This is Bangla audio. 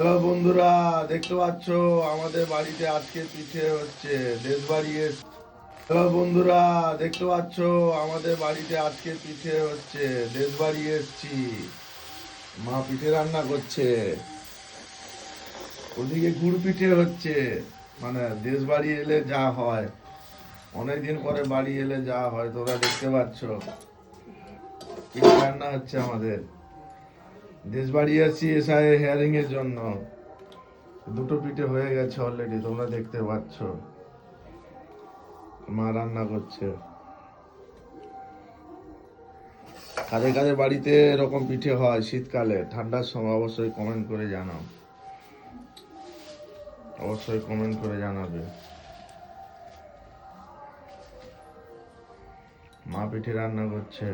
হ্যালো বন্ধুরা, দেখতে পাচ্ছ আমাদের বাড়িতে আজকে পিঠে হচ্ছে। দেশবাড়ি হ্যালো বন্ধুরা, দেখতে পাচ্ছ আমাদের বাড়িতে আজকে পিঠে হচ্ছে। দেশবাড়ি এসছি, মা পিঠে রান্না করছে। ওদিকে গুড় পিঠে হচ্ছে। মানে দেশবাড়ি এলে যা হয়, অনেকদিন পরে বাড়ি এলে যা হয় তোমরা দেখতে পাচ্ছ। পিঠে রান্না হচ্ছে আমাদের। দেশবাড়ি এসছি এসআই হেয়ারিং এর জন্য। দুটো পিঠে হয়ে গেছে অলরেডি, তোমরা দেখতে পাচ্ছ। মা রান্না করছে। কাদের কাদের বাড়িতে এরকম পিঠে হয় শীতকালে, ঠান্ডার সময়? অবশ্যই কমেন্ট করে জানাও, অবশ্যই কমেন্ট করে জানাবে। মা পিঠে রান্না করছে।